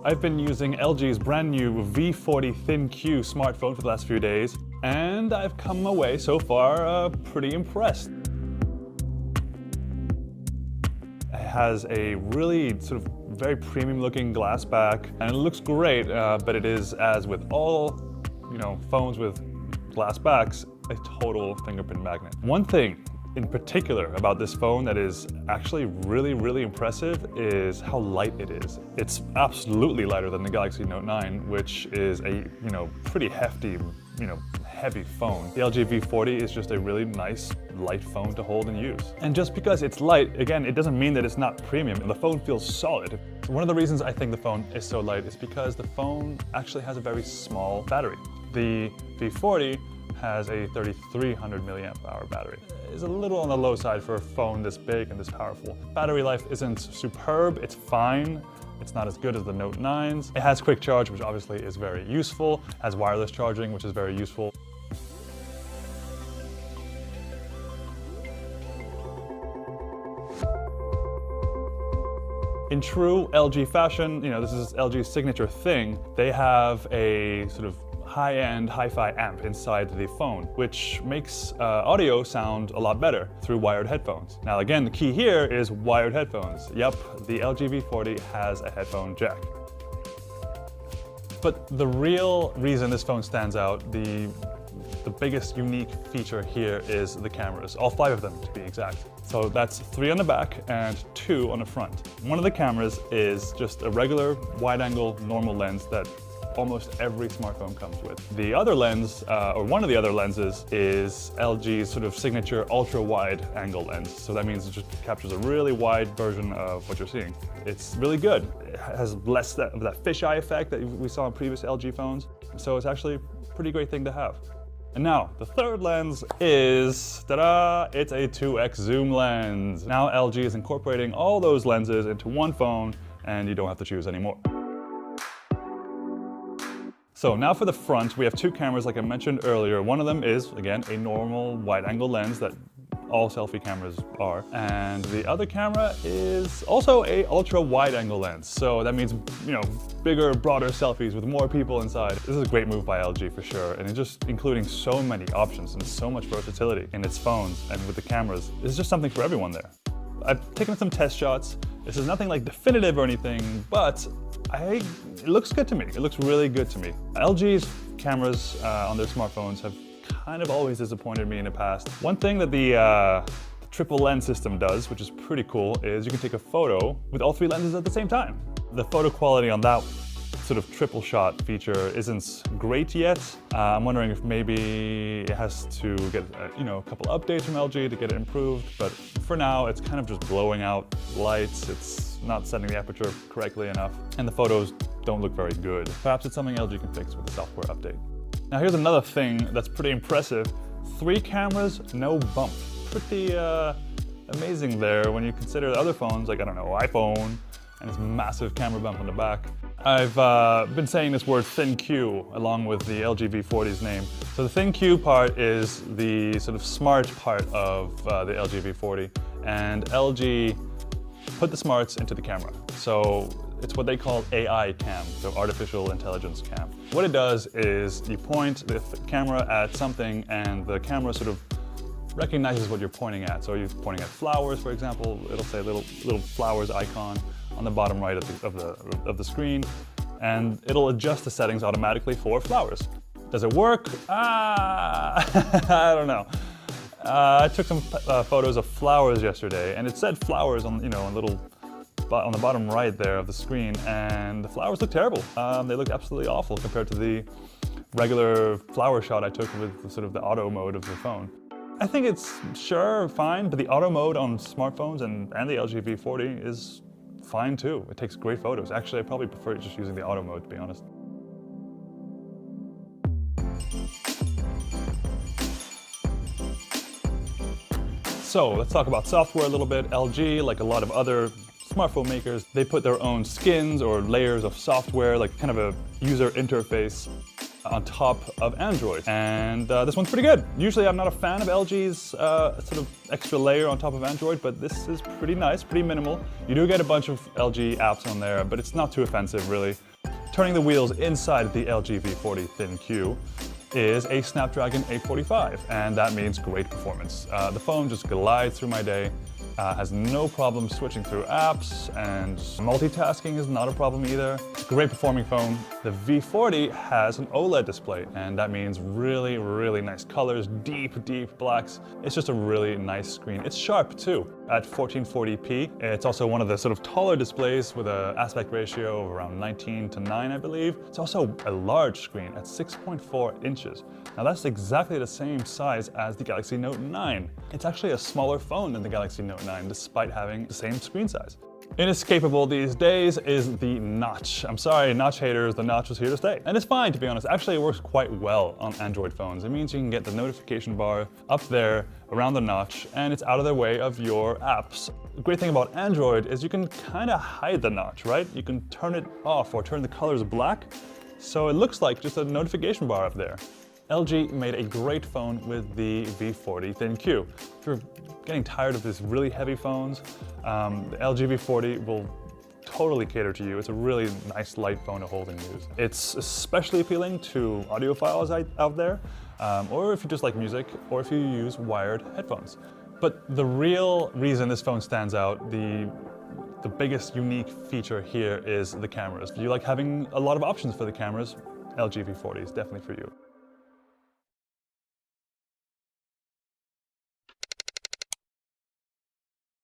I've been using LG's brand new V40 Thin-Q smartphone for the last few days, and I've come away so far pretty impressed. It has a really sort of very premium looking glass back, and it looks great, but it is, as with all, phones with glass backs, a total fingerprint magnet. One thing in particular about this phone that is actually really impressive is how light it is. It's absolutely lighter than the Galaxy Note 9, which is a, pretty hefty, heavy phone. The LG V40 is just a really nice, light phone to hold and use. And just because it's light, again, it doesn't mean that it's not premium. The phone feels solid. One of the reasons I think the phone is so light is because the phone actually has a very small battery. The V40 has a 3,300 milliamp hour battery. It's a little on the low side for a phone this big and this powerful. Battery life isn't superb, it's fine. It's not as good as the Note 9s. It has quick charge, which obviously is very useful. It has wireless charging, which is very useful. In true LG fashion, this is LG's signature thing. They have a sort of high-end hi-fi amp inside the phone, which makes audio sound a lot better through wired headphones. Now again, the key here is wired headphones. Yep, the LG V40 has a headphone jack. But the real reason this phone stands out, the biggest unique feature here is the cameras, all 5 of them to be exact. So that's 3 on the back and 2 on the front. One of the cameras is just a regular wide-angle normal lens that almost every smartphone comes with. The other lens, or one of the other lenses, is LG's sort of signature ultra-wide angle lens. So that means it just captures a really wide version of what you're seeing. It's really good. It has less of that fisheye effect that we saw in previous LG phones. So it's actually a pretty great thing to have. And now, the third lens is, ta-da, it's a 2x zoom lens. Now LG is incorporating all those lenses into one phone, and you don't have to choose anymore. So now for the front, we have 2 cameras like I mentioned earlier. One of them is, again, a normal wide-angle lens that all selfie cameras are. And the other camera is also a ultra-wide-angle lens. So that means, bigger, broader selfies with more people inside. This is a great move by LG for sure. And it's just including so many options and so much versatility in its phones and with the cameras. There's just something for everyone there. I've taken some test shots. This is nothing like definitive or anything, but it looks good to me. It looks really good to me. LG's cameras on their smartphones have kind of always disappointed me in the past. One thing that the triple lens system does, which is pretty cool, is you can take a photo with all 3 lenses at the same time. The photo quality on that sort of triple shot feature isn't great yet. I'm wondering if maybe it has to get a couple updates from LG to get it improved, but for now it's kind of just blowing out lights. It's not setting the aperture correctly enough, and the photos don't look very good. Perhaps it's something LG can fix with the software update. Now here's another thing that's pretty impressive. 3 cameras, no bump. Pretty amazing there when you consider the other phones, like, I don't know, iPhone, and its massive camera bump on the back. I've been saying this word Thin-Q along with the LG V40's name. So the Thin-Q part is the sort of smart part of the LG V40, and LG put the smarts into the camera. So it's what they call AI cam, so artificial intelligence cam. What it does is you point the camera at something and the camera sort of recognizes what you're pointing at. So you're pointing at flowers, for example, it'll say a little flowers icon on the bottom right of the screen, and it'll adjust the settings automatically for flowers. Does it work? I don't know. I took some photos of flowers yesterday, and it said flowers on on the bottom right there of the screen, and the flowers look terrible. They look absolutely awful compared to the regular flower shot I took with sort of the auto mode of the phone. I think it's fine, but the auto mode on smartphones and the LG V40 is fine too. It takes great photos. Actually, I probably prefer just using the auto mode, to be honest. So let's talk about software a little bit. LG, like a lot of other smartphone makers, they put their own skins or layers of software, like kind of a user interface on top of Android. And this one's pretty good. Usually I'm not a fan of LG's sort of extra layer on top of Android, but this is pretty nice, pretty minimal. You do get a bunch of LG apps on there, but it's not too offensive really. Turning the wheels inside the LG V40 Thin Q is a Snapdragon 845, and that means great performance. The phone just glides through my day. Has no problem switching through apps, and multitasking is not a problem either. It's a great performing phone. The V40 has an OLED display, and that means really, really nice colors, deep, deep blacks. It's just a really nice screen. It's sharp too, at 1440p. It's also one of the sort of taller displays with an aspect ratio of around 19:9, I believe. It's also a large screen at 6.4 inches. Now that's exactly the same size as the Galaxy Note 9. It's actually a smaller phone than the Galaxy Note 9, despite having the same screen size. Inescapable these days is the notch. I'm sorry, notch haters, the notch is here to stay. And it's fine, to be honest. Actually, it works quite well on Android phones. It means you can get the notification bar up there around the notch, and it's out of the way of your apps. The great thing about Android is you can kind of hide the notch, right? You can turn it off or turn the colors black, so it looks like just a notification bar up there. LG made a great phone with the V40 Thin Q. If you're getting tired of these really heavy phones, the LG V40 will totally cater to you. It's a really nice light phone to hold and use. It's especially appealing to audiophiles out there, or if you just like music, or if you use wired headphones. But the real reason this phone stands out, the biggest unique feature here is the cameras. If you like having a lot of options for the cameras, LG V40 is definitely for you.